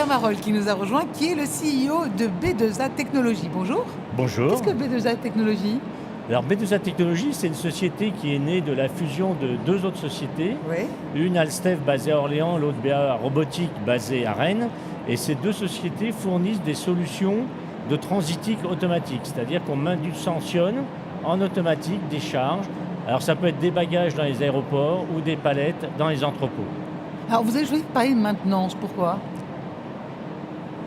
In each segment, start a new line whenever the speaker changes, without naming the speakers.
Marolles qui nous a rejoint, qui est le CEO de B2A Technologies. Bonjour.
Bonjour.
Qu'est-ce que B2A Technologies?
Alors B2A Technologies, c'est une société qui est née de la fusion de deux autres sociétés.
Oui.
Une Alstev basée à Orléans, l'autre BA Robotique basée à Rennes. Et ces deux sociétés fournissent des solutions de transitique automatique, c'est-à-dire qu'on manutentionne en automatique des charges. Alors ça peut être des bagages dans les aéroports ou des palettes dans les entrepôts.
Alors vous avez choisi de parler de maintenance, pourquoi?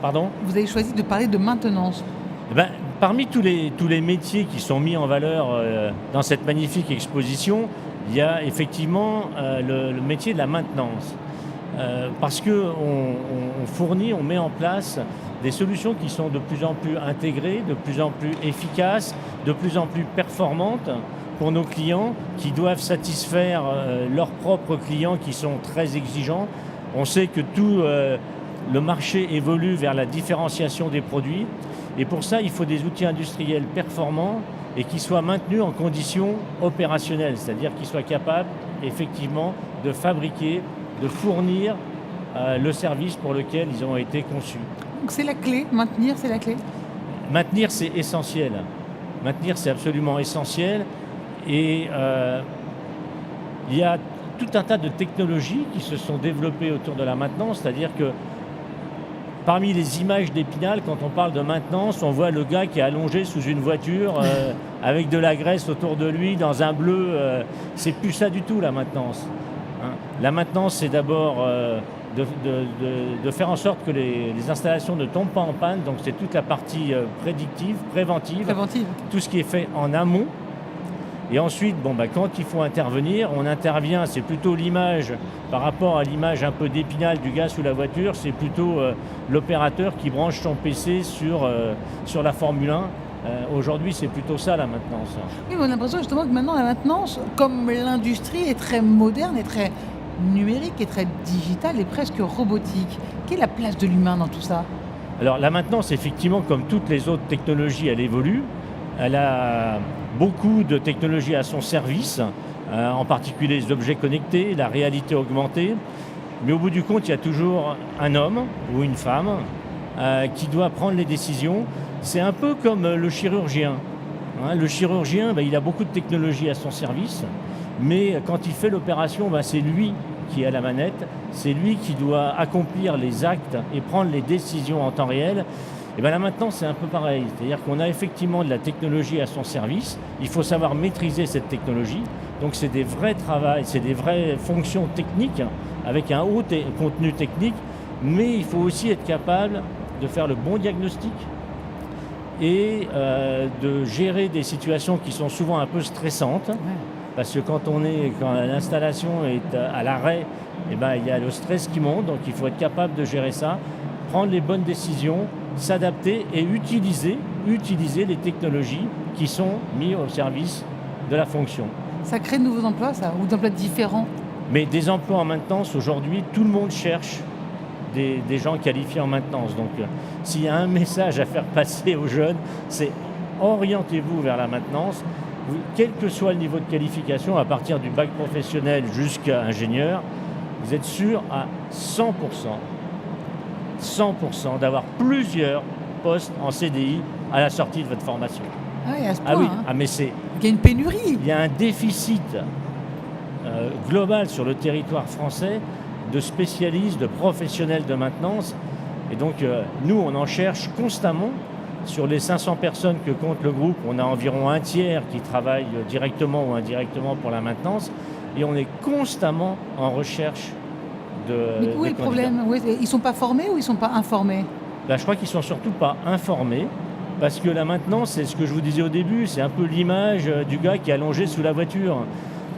Pardon ?
Vous avez choisi de parler de maintenance.
Eh ben, parmi tous les métiers qui sont mis en valeur dans cette magnifique exposition, il y a effectivement le métier de la maintenance. Parce qu'on fournit, on met en place des solutions qui sont de plus en plus intégrées, de plus en plus efficaces, de plus en plus performantes pour nos clients qui doivent satisfaire leurs propres clients qui sont très exigeants. On sait que tout le marché évolue vers la différenciation des produits et pour ça, il faut des outils industriels performants et qui soient maintenus en conditions opérationnelles, c'est-à-dire qu'ils soient capables effectivement de fabriquer, de fournir le service pour lequel ils ont été conçus.
Donc c'est la clé, maintenir c'est la clé.
Maintenir, c'est essentiel. Maintenir, c'est absolument essentiel. Et il y a tout un tas de technologies qui se sont développées autour de la maintenance, c'est-à-dire que parmi les images d'Épinal, quand on parle de maintenance, on voit le gars qui est allongé sous une voiture avec de la graisse autour de lui dans un bleu. C'est plus ça du tout, la maintenance. Hein. La maintenance, c'est d'abord de faire en sorte que les installations ne tombent pas en panne. Donc c'est toute la partie prédictive, préventive, tout ce qui est fait en amont. Et ensuite, quand il faut intervenir, on intervient, c'est plutôt l'image, par rapport à l'image un peu d'Épinal du gars sous la voiture, c'est plutôt l'opérateur qui branche son PC sur la Formule 1. Aujourd'hui, c'est plutôt ça la maintenance.
Oui, on a l'impression justement que maintenant la maintenance, comme l'industrie est très moderne et très numérique et très digitale et presque robotique, quelle est la place de l'humain dans tout ça?
Alors la maintenance, effectivement, comme toutes les autres technologies, elle évolue. Elle a beaucoup de technologies à son service, en particulier les objets connectés, la réalité augmentée. Mais au bout du compte, il y a toujours un homme ou une femme qui doit prendre les décisions. C'est un peu comme le chirurgien. Le chirurgien, il a beaucoup de technologies à son service, mais quand il fait l'opération, c'est lui qui a la manette, c'est lui qui doit accomplir les actes et prendre les décisions en temps réel. Et là maintenant, c'est un peu pareil. C'est-à-dire qu'on a effectivement de la technologie à son service. Il faut savoir maîtriser cette technologie. Donc c'est des vrais travails, c'est des vraies fonctions techniques avec un haut contenu technique. Mais il faut aussi être capable de faire le bon diagnostic et de gérer des situations qui sont souvent un peu stressantes. Ouais. Parce que quand l'installation est à l'arrêt, il y a le stress qui monte. Donc il faut être capable de gérer ça, prendre les bonnes décisions, s'adapter et utiliser les technologies qui sont mises au service de la fonction.
Ça crée de nouveaux emplois, ça, ou d'emplois différents?
Mais des emplois en maintenance, aujourd'hui, tout le monde cherche des gens qualifiés en maintenance. Donc, s'il y a un message à faire passer aux jeunes, c'est orientez-vous vers la maintenance. Quel que soit le niveau de qualification, à partir du bac professionnel jusqu'à ingénieur, vous êtes sûr à 100% d'avoir plusieurs postes en CDI à la sortie de votre formation.
Ah oui, à ce point,
mais c'est...
Il y a une pénurie.
Il y a un déficit global sur le territoire français de spécialistes, de professionnels de maintenance. Et donc, nous, on en cherche constamment. Sur les 500 personnes que compte le groupe, on a environ un tiers qui travaillent directement ou indirectement pour la maintenance. Et on est constamment en recherche
Mais où est le problème? Ils ne sont pas formés ou ils ne sont pas informés?
Je crois qu'ils ne sont surtout pas informés, parce que la maintenance, c'est ce que je vous disais au début, c'est un peu l'image du gars qui est allongé sous la voiture.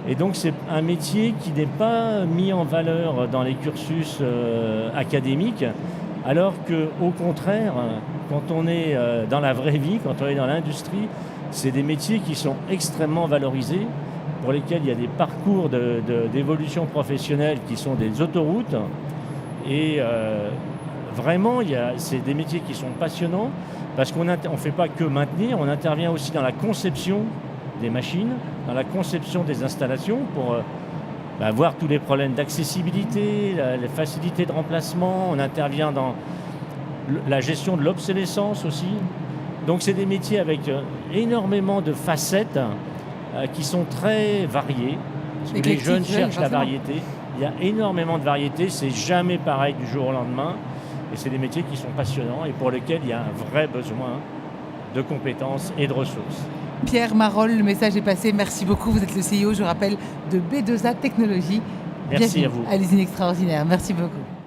Et donc c'est un métier qui n'est pas mis en valeur dans les cursus académiques, alors qu'au contraire, quand on est dans la vraie vie, quand on est dans l'industrie, c'est des métiers qui sont extrêmement valorisés, pour lesquels il y a des parcours d'évolution professionnelle qui sont des autoroutes. Et vraiment, c'est des métiers qui sont passionnants parce qu'on ne fait pas que maintenir, on intervient aussi dans la conception des machines, dans la conception des installations pour voir tous les problèmes d'accessibilité, les facilités de remplacement. On intervient dans la gestion de l'obsolescence aussi. Donc c'est des métiers avec énormément de facettes qui sont très variées. Parce que les
Éclectique,
jeunes
oui,
cherchent la
forcément.
variété. Il y a énormément de variétés, c'est jamais pareil du jour au lendemain. Et c'est des métiers qui sont passionnants et pour lesquels il y a un vrai besoin de compétences et de ressources.
Pierre Marolle, le message est passé. Merci beaucoup. Vous êtes le CEO, je rappelle, de B2A Technologies.
Merci
Bienvenue
à vous.
à l'usine extraordinaire. Merci beaucoup.